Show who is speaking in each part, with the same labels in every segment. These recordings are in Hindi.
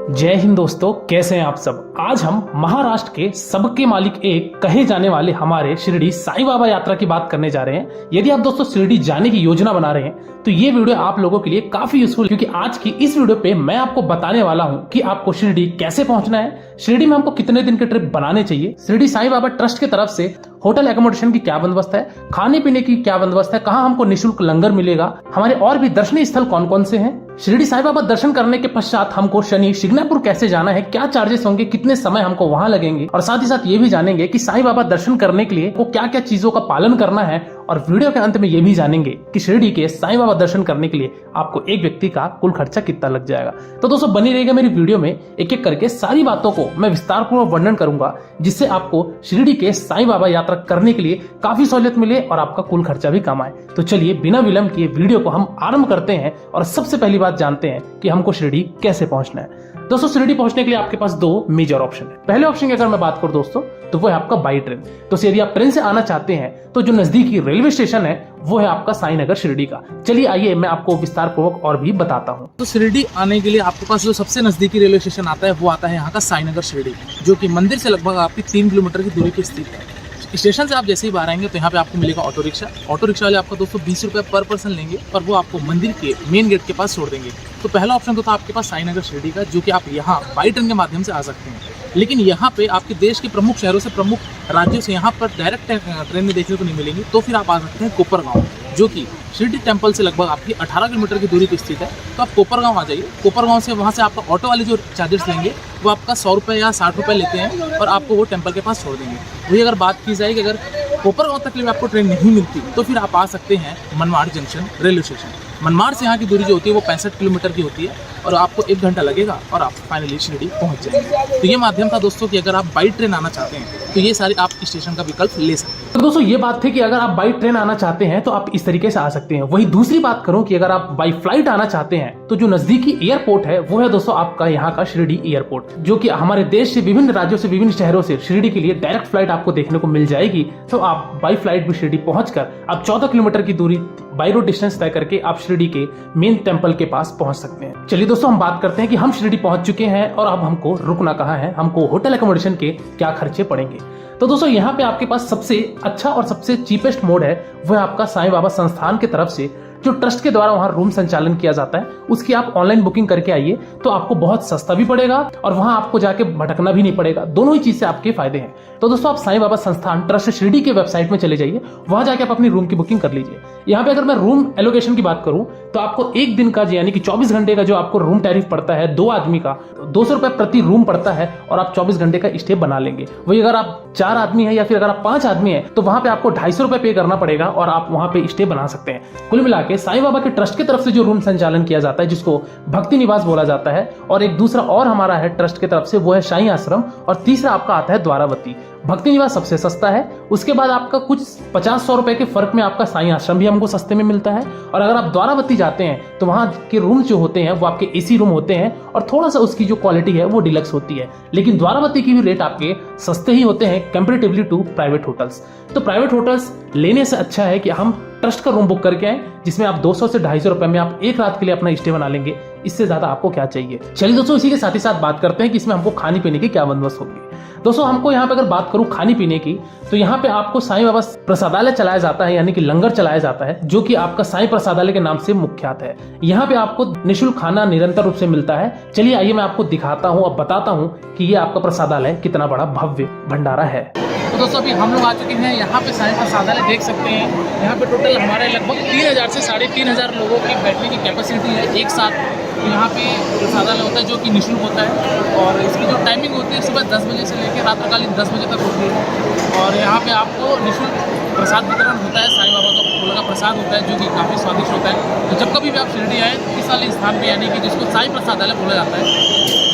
Speaker 1: जय हिंद दोस्तों, कैसे हैं आप सब। आज हम महाराष्ट्र के सबके मालिक एक कहे जाने वाले हमारे शिरडी साईं बाबा यात्रा की बात करने जा रहे हैं। यदि आप दोस्तों शिरडी जाने की योजना बना रहे हैं तो ये वीडियो आप लोगों के लिए काफी यूजफुल, क्योंकि आज की इस वीडियो पे मैं आपको बताने वाला हूं कि आपको शिरडी कैसे पहुंचना है, शिरडी में हमको कितने दिन की ट्रिप बनाने चाहिए, शिरडी साईं बाबा ट्रस्ट की तरफ से होटल एकोमोडेशन की क्या बंदोबस्त है, खाने पीने की क्या बंदोबस्त है, कहाँ हमको निःशुल्क लंगर मिलेगा, हमारे और भी दर्शनीय स्थल कौन कौन से हैं, शिरडी साईं बाबा दर्शन करने के पश्चात हमको शनि शिग्नापुर कैसे जाना है, क्या चार्जेस होंगे, कितने समय हमको वहां लगेंगे, और साथ ही साथ ये भी जानेंगे कि साईं बाबा दर्शन करने के लिए वो क्या क्या चीजों का पालन करना है। और वीडियो के अंत में ये भी जानेंगे कि शिरडी के साईं बाबा दर्शन करने के लिए आपको एक व्यक्ति का कुल खर्चा कितना लग जाएगा। तो दोस्तों बनी रहेगा मेरी वीडियो में, एक एक करके सारी बातों को मैं विस्तार पूर्वक वर्णन करूंगा, जिससे आपको शिरडी के साईं बाबा यात्रा करने के लिए काफी सहूलियत मिले और आपका कुल खर्चा भी कम आए। तो चलिए बिना विलंब किए वीडियो को हम आरंभ करते हैं और सबसे पहली बात जानते हैं कि हमको शिरडी कैसे पहुंचना है। दोस्तों शिरडी पहुंचने के लिए आपके पास दो मेजर ऑप्शन है। पहले ऑप्शन की अगर मैं बात करूं दोस्तों तो वो है आपका बाई ट्रेन। तो यदि आप ट्रेन से आना चाहते हैं तो जो नजदीकी रेलवे स्टेशन है वो है आपका साईनगर शिरडी का। चलिए आइए मैं आपको विस्तार पूर्वक और भी बताता हूँ।
Speaker 2: तो शिरडी आने के लिए आपके पास जो सबसे नजदीकी रेलवे स्टेशन आता है वो आता है यहाँ का साईनगर शिरडी, जो कि मंदिर से लगभग आपकी 3 किलोमीटर की दूरी पर स्थित है। स्टेशन से आप जैसे ही बाहर आएंगे तो यहाँ पे आपको मिलेगा ऑटो रिक्शा वाले आपका 220 रुपये पर पर्सन लेंगे और वो आपको मंदिर के मेन गेट के पास छोड़ देंगे। तो पहला ऑप्शन तो था आपके पास साईनगर शिरडी का, जो कि आप यहाँ बाई ट्रेन के माध्यम से आ सकते हैं। लेकिन यहाँ पे आपके देश के प्रमुख शहरों से, प्रमुख राज्यों से यहाँ पर डायरेक्ट ट्रेन में देखने को नहीं मिलेंगी। तो फिर आप आ सकते हैं कोपरगांव, जो कि शिरडी टेम्पल से लगभग आपकी 18 किलोमीटर की दूरी पर स्थित है। तो आप कोपरगांव आ जाइए। कोपरगांव से वहाँ से आपका ऑटो वाले जो चार्जेस लेंगे वो आपका 100 रुपये या 60 रुपये लेते हैं और आपको वो टेम्पल के पास छोड़ देंगे। वही अगर बात की जाए कि अगर कोपरगांव तक के लिए आपको ट्रेन नहीं मिलती तो फिर आप आ सकते हैं Manmad junction railway station. Manmad से यहाँ की दूरी जो होती है वो 65 किलोमीटर की होती है और आपको 1 घंटा लगेगा और आप फाइनली शिरडी पहुँच जाएंगे। तो ये माध्यम था दोस्तों कि अगर आप बाई ट्रेन आना चाहते हैं तो ये सारी आप स्टेशन का विकल्प ले सकते हैं।
Speaker 1: तो दोस्तों ये बात थी कि अगर आप बाई ट्रेन आना चाहते हैं तो आप इस तरीके से आ सकते हैं। वही दूसरी बात करूं कि अगर आप बाई फ्लाइट आना चाहते हैं तो जो नजदीकी एयरपोर्ट है वो है दोस्तों आपका यहाँ का शिरडी एयरपोर्ट, जो कि हमारे देश से विभिन्न राज्यों से, विभिन्न शहरों से शिरडी के लिए डायरेक्ट फ्लाइट आपको देखने को मिल जाएगी। तो आप बाई फ्लाइट भी शिरडी पहुंचकर आप 14 किलोमीटर की दूरी बाई रोड डिस्टेंस तय करके आप शिरडी के मेन टेम्पल के पास पहुंच सकते हैं। चलिए दोस्तों हम बात करते हैं कि हम शिरडी पहुंच चुके हैं और अब हमको रुकना कहाँ है, हमको होटल एकोमोडेशन के क्या खर्चे पड़ेंगे। तो दोस्तों यहाँ पे आपके पास सबसे अच्छा और सबसे चीपेस्ट मोड है वो है आपका साईं बाबा संस्थान की तरफ से जो ट्रस्ट के द्वारा वहां रूम संचालन किया जाता है, उसकी आप ऑनलाइन बुकिंग करके आइए तो आपको बहुत सस्ता भी पड़ेगा और वहां आपको जाके भटकना भी नहीं पड़ेगा। दोनों ही चीज से आपके फायदे हैं। तो दोस्तों आप साईं बाबा संस्थान ट्रस्ट शिरडी के वेबसाइट में चले जाइए, वहां जाके आप अपनी रूम की बुकिंग कर लीजिए। यहाँ पे अगर मैं रूम एलोकेशन की बात करूं तो आपको एक दिन का यानी कि 24 घंटे का जो आपको रूम टैरिफ पड़ता है 2 आदमी का 200 रुपए प्रति रूम पड़ता है और आप 24 घंटे का स्टे बना लेंगे। वही अगर आप 4 आदमी है या फिर अगर आप 5 आदमी है तो वहां पे आपको 250 रुपए पे करना पड़ेगा और आप वहां पे स्टे बना सकते हैं। कुल मिला के साईं बाबा के ट्रस्ट की तरफ से जो रूम संचालन किया जाता है जिसको भक्ति निवास बोला जाता है, और एक दूसरा और हमारा है ट्रस्ट की तरफ से वो है शाही आश्रम, और तीसरा आपका आता है द्वारावती। भक्ति निवास सबसे सस्ता है, उसके बाद आपका कुछ 50-100 रुपए के फर्क में आपका साईं आश्रम भी हमको सस्ते में मिलता है। और अगर आप द्वारावती जाते हैं तो वहां के रूम जो होते हैं वो आपके एसी रूम होते हैं और थोड़ा सा उसकी जो क्वालिटी है वो डिलक्स होती है, लेकिन द्वारावती की भी रेट आपके सस्ते ही होते हैं कंपेरेटिवली टू प्राइवेट होटल्स। तो प्राइवेट होटल्स लेने से अच्छा है कि हम ट्रस्ट का रूम बुक करके आए, जिसमें आप 200 से 250 रुपए में आप एक रात के लिए अपना स्टे बना लेंगे। इससे ज्यादा आपको क्या चाहिए। चलिए दोस्तों इसी के साथ ही साथ बात करते हैं कि इसमें हमको खाने पीने की क्या बंदोबस्त होगी। दोस्तों हमको यहाँ पे अगर बात करूं खाने पीने की तो यहाँ पे आपको साईं बाबा प्रसादालय चलाया जाता है, यानी कि लंगर चलाया जाता है, जो कि आपका साईं प्रसादालय के नाम से मुख्यात है। यहाँ पे आपको निःशुल्क खाना निरंतर रूप से मिलता है। चलिए आइए मैं आपको दिखाता हूँ और बताता हूँ कि ये आपका प्रसादालय कितना बड़ा भव्य भंडारा है।
Speaker 2: तो दोस्तों अभी हम लोग आ चुके हैं यहाँ पे साईं प्रसादालय देख सकते हैं। यहाँ पे टोटल हमारे लगभग 3000 से 3500 लोगों की बैठने की कैपेसिटी है एक साथ। तो यहाँ पे प्रसादालय होता है जो कि निःशुल्क होता है और इसकी जो टाइमिंग होती है सुबह 10 बजे से लेकर रात्रिकालीन 10 बजे तक होती है। और यहाँ पे आपको निःशुल्क प्रसाद वितरण होता है। साईं बाबा का फूल का प्रसाद होता है जो कि काफ़ी स्वादिष्ट होता है। तो जब कभी भी आप शिरडी आए इस वाले स्थान पे यानी कि जिसको साईं प्रसादालय बोला जाता है,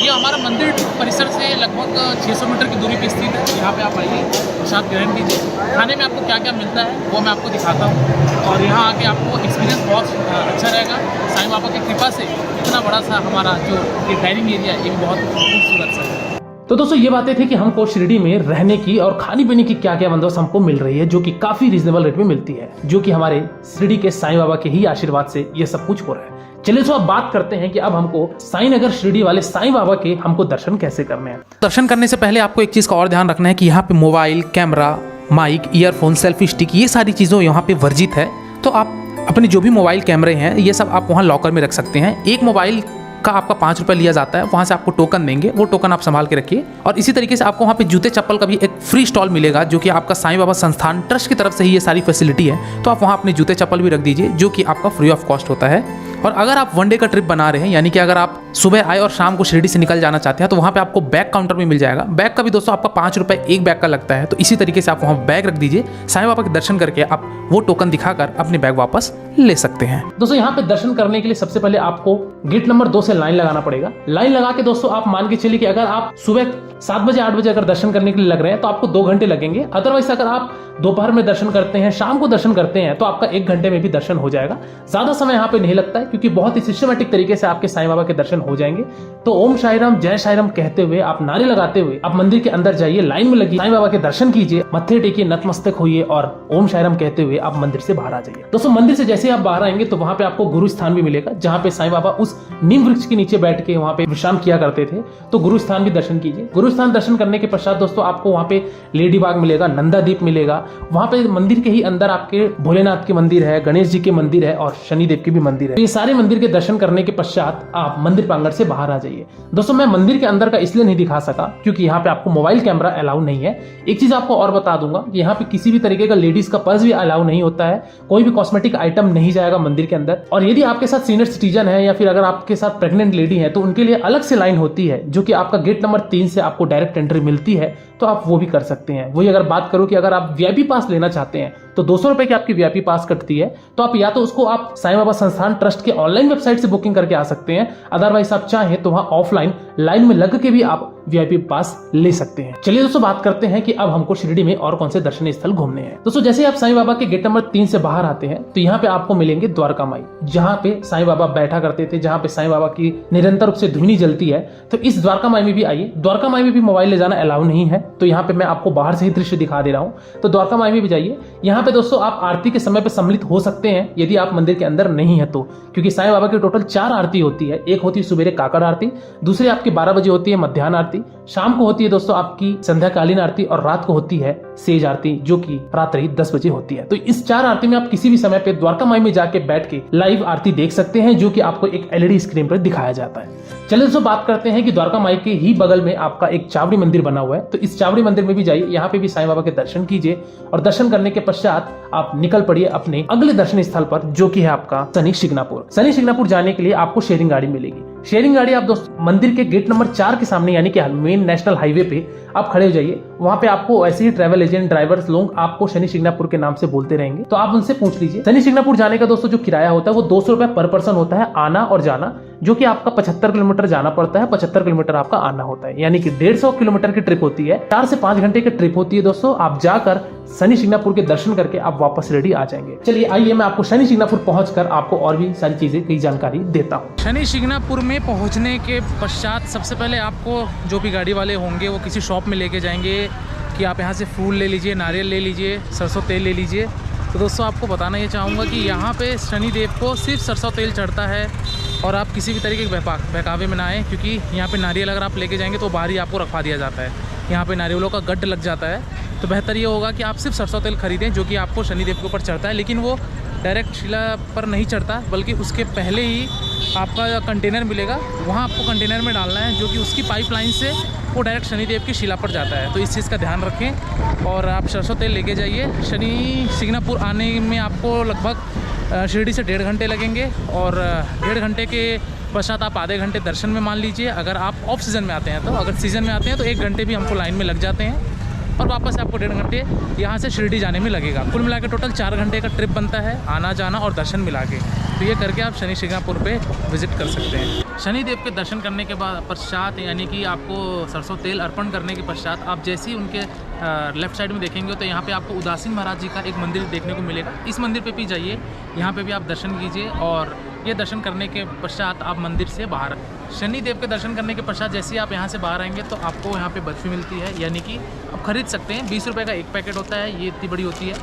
Speaker 2: ये हमारा मंदिर परिसर से लगभग 600 मीटर की दूरी पर स्थित है। यहाँ पे आप आइए, प्रसाद ग्रहण कीजिए। खाने में आपको क्या क्या मिलता है वो मैं आपको दिखाता हूँ और यहाँ आके आपको एक्सपीरियंस बहुत अच्छा रहेगा। साईं बाबा की कृपा से इतना बड़ा सा हमारा जो ये डाइनिंग एरिया है ये भी बहुत खूबसूरत सा है।
Speaker 1: तो दोस्तों ये बातें थी कि हमको शिरडी में रहने की और खाने पीने की क्या क्या बंदोबस्त हमको मिल रही है, जो कि काफी रीजनेबल रेट में मिलती है, जो कि हमारे शिरडी के साईं बाबा के ही आशीर्वाद से ये सब कुछ हो रहा है। चलिए तो अब बात करते हैं कि अब हमको साईनगर शिरडी वाले साईं बाबा के हमको दर्शन कैसे करने हैं।
Speaker 2: दर्शन करने से पहले आपको एक चीज़ का और ध्यान रखना है कि यहाँ पे mobile, camera, mic, earphone, selfie stick, ये सारी चीज़ों यहाँ पे वर्जित है। तो आप अपने जो भी मोबाइल कैमरे हैं ये सब आप वहाँ लॉकर में रख सकते हैं। एक मोबाइल का आपका 5 रुपये लिया जाता है, वहाँ से आपको टोकन देंगे, वो टोकन आप संभाल के रखिए। और इसी तरीके से आपको वहाँ पे जूते चप्पल का भी एक फ्री स्टॉल मिलेगा, जो कि आपका साईं बाबा संस्थान ट्रस्ट की तरफ से ही ये सारी फैसिलिटी है। तो आप वहाँ अपने जूते चप्पल भी रख दीजिए, जो कि आपका फ्री ऑफ कॉस्ट होता है। और अगर आप वन डे का ट्रिप बना रहे हैं, यानी कि अगर आप सुबह आए और शाम को शिरडी से निकल जाना चाहते हैं, तो वहाँ पे आपको बैग काउंटर भी मिल जाएगा। बैग का भी दोस्तों आपका 5 रुपये एक बैग का लगता है। तो इसी तरीके से आप वहाँ बैग रख दीजिए, साईं बाबा के दर्शन करके आप वो टोकन दिखाकर अपने बैग वापस ले सकते हैं।
Speaker 1: दोस्तों यहाँ पे दर्शन करने के लिए सबसे पहले आपको गेट नंबर 2 से लाइन लगाना पड़ेगा। लाइन लगा के दोस्तों आप मान के चलिए कि अगर आप सुबह 7 बजे 8 बजे अगर दर्शन करने के लिए लग रहे हैं तो आपको 2 घंटे लगेंगे। अदरवाइज अगर आप दोपहर में दर्शन करते हैं, शाम को दर्शन करते हैं, तो आपका 1 घंटे में भी दर्शन हो जाएगा। ज्यादा समय यहाँ पे नहीं लगता है, क्योंकि बहुत ही सिस्टमेटिक तरीके से आपके साईं बाबा के दर्शन हो जाएंगे। तो ओम साई राम, जय साई राम कहते हुए, आप नारे लगाते हुए आप मंदिर के अंदर जाइए, लाइन में लगिए, साईं बाबा के दर्शन कीजिए, मत्थे टेकिए, नतमस्तक होइए और ओम साई राम कहते हुए आप मंदिर से बाहर आ जाइए। दोस्तों मंदिर से जैसे आप बाहर आएंगे तो वहां पे आपको गुरु स्थान भी मिलेगा, जहां पे साईं बाबा उस नीम वृक्ष के नीचे बैठ के वहां पे विश्राम किया करते थे। तो गुरु स्थान भी दर्शन कीजिए। गुरु स्थान दर्शन करने के पश्चात दोस्तों आपको वहां पे लेडी बाग मिलेगा, नंदा दीप मिलेगा। वहां पे मंदिर के ही अंदर आपके भोलेनाथ के मंदिर है, गणेश जी के मंदिर है और शनिदेव के भी मंदिर है। तो ये सारे मंदिर के दर्शन करने के पश्चात आप मंदिर प्रांगण से बाहर आ जाइए। दोस्तों मैं मंदिर के अंदर का इसलिए नहीं दिखा सका क्योंकि यहाँ पे आपको मोबाइल कैमरा अलाउ नहीं है। एक चीज आपको और बता दूंगा, यहाँ पे किसी भी तरीके का लेडीज का पर्स भी अलाउ नहीं होता है, कोई भी कॉस्मेटिक आइटम नहीं जाएगा मंदिर के अंदर। और यदि आपके साथ सीनियर सिटीजन है या फिर अगर आपके साथ प्रेग्नेंट लेडी है तो उनके लिए अलग से लाइन होती है, जो कि आपका गेट नंबर 3 से आपको डायरेक्ट एंट्री मिलती है, तो आप वो भी कर सकते हैं। वही अगर बात करूं कि अगर आप वीआईपी पास लेना चाहते हैं तो 200 रुपए की आपकी वीआईपी पास कटती है। तो आप या तो उसको आप साईं बाबा संस्थान ट्रस्ट के ऑनलाइन वेबसाइट से बुकिंग करके आ सकते हैं, अदरवाइज आप चाहें तो वहां ऑफलाइन लाइन में लग के भी आप वीआईपी पास ले सकते हैं। चलिए दोस्तों बात करते हैं कि अब हमको शिरडी में और कौन से दर्शनीय स्थल घूमने हैं। दोस्तों जैसे आप साईं बाबा के गेट नंबर 3 से बाहर आते हैं तो यहाँ पे आपको मिलेंगे द्वारका माई, जहाँ पे साईं बाबा बैठा करते थे, जहाँ पे साईं बाबा की निरंतर रूप से धुनी जलती है। तो इस द्वारका माई में भी आइए। द्वारका माई में भी मोबाइल ले जाना अलाउ नहीं है, तो यहाँ पे मैं आपको बाहर से ही दृश्य दिखा दे रहा हूँ। तो द्वारका माई में भी जाइए। यहाँ पे दोस्तों आप आरती के समय पे सम्मिलित हो सकते हैं यदि आप मंदिर के अंदर नहीं है तो, क्योंकि साईं बाबा की टोटल 4 आरती होती है। एक होती है सुबेरे काकड़ आरती, दूसरी आपकी 12 बजे होती है मध्याह्न आरती, शाम को होती है दोस्तों आपकी संध्याकालीन आरती और रात को होती है सेज आरती, जो कि रात्रि 10 बजे होती है। तो इस 4 आरती में आप किसी भी समय पे द्वारका माई में जाके बैठ के लाइव आरती देख सकते हैं, जो कि आपको एक एलईडी स्क्रीन पर दिखाया जाता है। चलिए दोस्तों बात करते हैं कि द्वारका माई के ही बगल में आपका एक चावड़ी मंदिर बना हुआ है। तो इस चावड़ी मंदिर में भी जाइए, यहाँ पे भी साईं बाबा के दर्शन कीजिए और दर्शन करने के पश्चात आप निकल पड़िए अपने अगले दर्शनीय स्थल पर, जो कि है आपका शनि शिंगणापुर। शनि शिंगणापुर जाने के लिए आपको शेयरिंग गाड़ी मिलेगी। शेयरिंग गाड़ी आप दोस्तों मंदिर के गेट नंबर 4 के सामने, यानी कि मेन नेशनल हाईवे पे आप खड़े हो जाइए। वहां पे आपको ऐसे ही ट्रैवल एजेंट ड्राइवर्स लोग आपको शनि शिंगणापुर के नाम से बोलते रहेंगे, तो आप उनसे पूछ लीजिए। शनि शिंगणापुर जाने का दोस्तों जो किराया होता है वो 200 रुपए पर पर्सन होता है, आना और जाना, जो कि आपका 75 किलोमीटर जाना पड़ता है, 75 किलोमीटर आपका आना होता है, यानी कि 150 किलोमीटर की ट्रिप होती है। 4 से 5 घंटे की ट्रिप होती है दोस्तों। आप जाकर शनि शिंगणापुर के दर्शन करके आप वापस रेडी आ जाएंगे। चलिए आइए मैं आपको शनि शिंगणापुर पहुंचकर आपको और भी सारी चीजें की जानकारी देता हूँ।
Speaker 2: शनि शिंगणापुर में पहुंचने के पश्चात सबसे पहले आपको जो भी गाड़ी वाले होंगे वो किसी शॉप में लेके जाएंगे कि आप यहाँ से फूल ले लीजिए, नारियल ले लीजिए, सरसों तेल ले लीजिए। तो दोस्तों आपको बताना ये चाहूँगा कि यहाँ पे शनि देव को सिर्फ सरसों तेल चढ़ता है और आप किसी भी तरीके के बहकावे में ना आए, क्योंकि यहाँ पे नारियल अगर आप लेके जाएंगे तो बाहर ही आपको रखवा दिया जाता है। यहाँ पे नारियलों का गड्ढ लग जाता है। तो बेहतर ये होगा कि आप सिर्फ सरसों तेल खरीदें, जो कि आपको शनिदेव के ऊपर चढ़ता है, लेकिन वो डायरेक्ट शिला पर नहीं चढ़ता, बल्कि उसके पहले ही आपका कंटेनर मिलेगा, वहाँ आपको कंटेनर में डालना है, जो कि उसकी पाइपलाइन से वो डायरेक्ट शनिदेव की शिला पर जाता है। तो इस चीज़ का ध्यान रखें और आप सरसों तेल लेके जाइए। शनि शिंगणापुर आने में आपको लगभग शिरडी से 1.5 घंटे लगेंगे और 1.5 घंटे के पश्चात आप आधे घंटे दर्शन में मान लीजिए। अगर आप ऑफ सीज़न में आते हैं तो, अगर सीज़न में आते हैं तो 1 घंटे भी हमको लाइन में लग जाते हैं और वापस आपको 1.5 घंटे यहाँ से शिरडी जाने में लगेगा। कुल मिला के टोटल 4 घंटे का ट्रिप बनता है, आना जाना और दर्शन मिला के। तो ये करके आप शनि शिंगणापुर पे विजिट कर सकते हैं। शनि देव के दर्शन करने के बाद पश्चात, यानी कि आपको सरसों तेल अर्पण करने के पश्चात आप जैसे ही उनके लेफ्ट साइड में देखेंगे तो यहाँ पे आपको उदासीन महाराज जी का एक मंदिर देखने को मिलेगा। इस मंदिर पे भी जाइए, यहाँ पे भी आप दर्शन कीजिए और ये दर्शन करने के पश्चात आप मंदिर से बाहर शनि देव के दर्शन करने के पश्चात जैसे ही आप यहाँ से बाहर आएंगे तो आपको यहाँ पे बर्फ़ी मिलती है, यानी कि आप खरीद सकते हैं। 20 रुपये का एक पैकेट होता है, ये इतनी बड़ी होती है।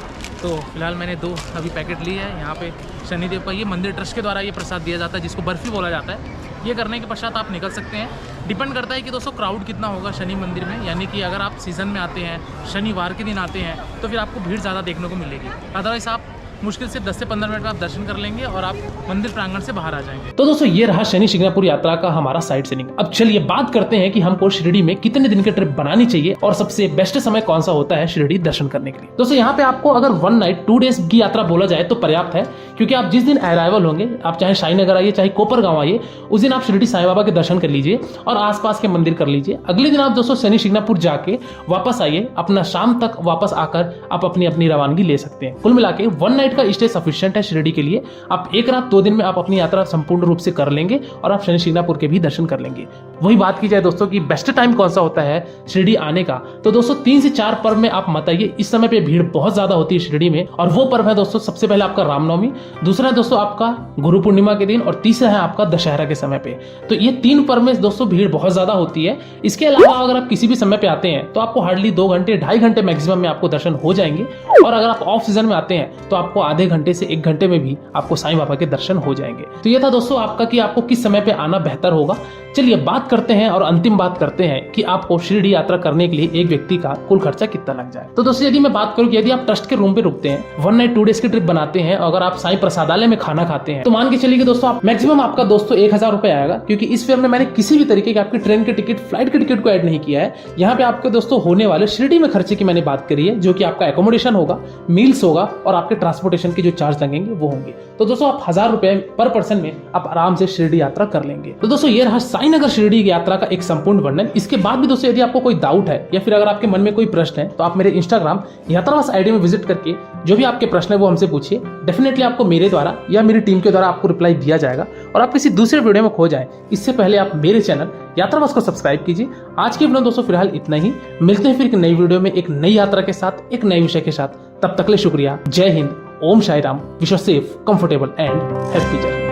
Speaker 2: तो फिलहाल मैंने 2 अभी पैकेट लिए हैं। यहाँ पे शनिदेव का ये मंदिर ट्रस्ट के द्वारा ये प्रसाद दिया जाता है, जिसको बर्फ़ी बोला जाता है। ये करने के पश्चात आप निकल सकते हैं। डिपेंड करता है कि दोस्तों क्राउड कितना होगा शनि मंदिर में, यानी कि अगर आप सीज़न में आते हैं, शनिवार के दिन आते हैं, तो फिर आपको भीड़ ज़्यादा देखने को मिलेगी। अदरवाइज़ आप मुश्किल से 10 से 15 मिनट में आप दर्शन कर लेंगे और आप मंदिर प्रांगण से बाहर आ जाएंगे।
Speaker 1: तो दोस्तों ये रहा शनि शिंगणापुर यात्रा का हमारा साइट सीइंग। अब चलिए बात करते हैं कि हमको शिरडी में कितने दिन की ट्रिप बनानी चाहिए और सबसे बेस्ट समय कौन सा होता है शिरडी दर्शन करने के लिए। दोस्तों यहाँ पे आपको अगर 1 नाइट 2 डेज की यात्रा बोला जाए तो पर्याप्त है, क्योंकि आप जिस दिन अराइवल होंगे, आप चाहे साईनगर आइए चाहे कोपरगांव आइए, उस दिन आप शिरडी साईं बाबा के दर्शन कर लीजिए और आसपास के मंदिर कर लीजिए। अगले दिन आप दोस्तों शनि शिंगणापुर जाके वापस आइए, अपना शाम तक वापस आकर आप अपनी अपनी रवानगी ले सकते हैं। कुल मिला के 1 नाइट का स्टे सफिशिएंट है शिरडी के लिए। आप 1 रात 2 दिन में आप अपनी यात्रा संपूर्ण रूप से कर लेंगे और आप शनि शिंगणापुर के भी दर्शन कर लेंगे। वही बात की जाए दोस्तों कि बेस्ट टाइम कौन सा होता है शिरडी आने का, तो दोस्तों 3 से 4 पर्व में आप मत आइए। इस समय पे भीड़ बहुत ज्यादा होती है शिरडी में, और वो पर्व है दोस्तों सबसे पहले आपका रामनवमी, दूसरा है दोस्तों आपका गुरु पूर्णिमा के दिन, और तीसरा है आपका दशहरा के समय पे। तो ये 3 पर्व में दोस्तों भीड़ बहुत ज्यादा होती है। इसके अलावा अगर आप किसी भी समय पे आते हैं तो आपको हार्डली 2 घंटे 2.5 घंटे मैक्सिमम में आपको दर्शन हो जाएंगे, और अगर आप ऑफ सीजन में आते हैं तो आपको आधे घंटे से 1 घंटे में भी आपको साईं बाबा के दर्शन हो जाएंगे। तो ये था दोस्तों आपका कि आपको किस समय पे आना बेहतर होगा। चलिए बात करते हैं और अंतिम बात करते हैं कि आपको शिरडी यात्रा करने के लिए एक व्यक्ति का कुल खर्चा कितना लग जाए। तो दोस्तों यदि मैं बात करूं कि यदि आप ट्रस्ट के रूम पे रुकते हैं, 1 नाइट 2 डेज की ट्रिप बनाते हैं, अगर आप साईं प्रसादालय में खाना खाते हैं, तो मान के चलिए कि दोस्तों आप मैक्सिमम आपका दोस्तों 1000 रुपए आएगा, क्योंकि इस फेयर में मैंने किसी भी तरीके की आपकी ट्रेन के टिकट, फ्लाइट के टिकट को ऐड नहीं किया है। यहाँ पे आपके दोस्तों होने वाले शिरडी में खर्चे की मैंने बात करी है, जो कि आपका एकोमोडेशन होगा, मील्स होगा और आपके ट्रांसपोर्टेशन के जो चार्ज लगेंगे वो होंगे। तो दोस्तों आप 1000 रुपए पर पर्सन में आप आराम से शिरडी यात्रा कर लेंगे। तो दोस्तों ये रहा साईनगर शिरडी की यात्रा का एक संपूर्ण वर्णन। इसके बाद भी दोस्तों यदि आपको कोई डाउट है या फिर अगर आपके मन में कोई प्रश्न है, तो आप मेरे इंस्टाग्राम यात्रावास आईडी में विजिट करके जो भी आपके प्रश्न है वो हमसे पूछिए। डेफिनेटली आपको मेरे द्वारा या मेरी टीम के द्वारा आपको रिप्लाई दिया जाएगा। और आप किसी दूसरे वीडियो में खो जाए इससे पहले आप मेरे चैनल यात्रावास को सब्सक्राइब कीजिए। आज की वीडियो दोस्तों फिलहाल इतना ही। मिलते हैं फिर एक नई वीडियो में एक नई यात्रा के साथ, एक नए विषय के साथ। तब तक के लिए शुक्रिया। जय हिंद, ओम Sai Ram. Wish you safe, comfortable and happy journey.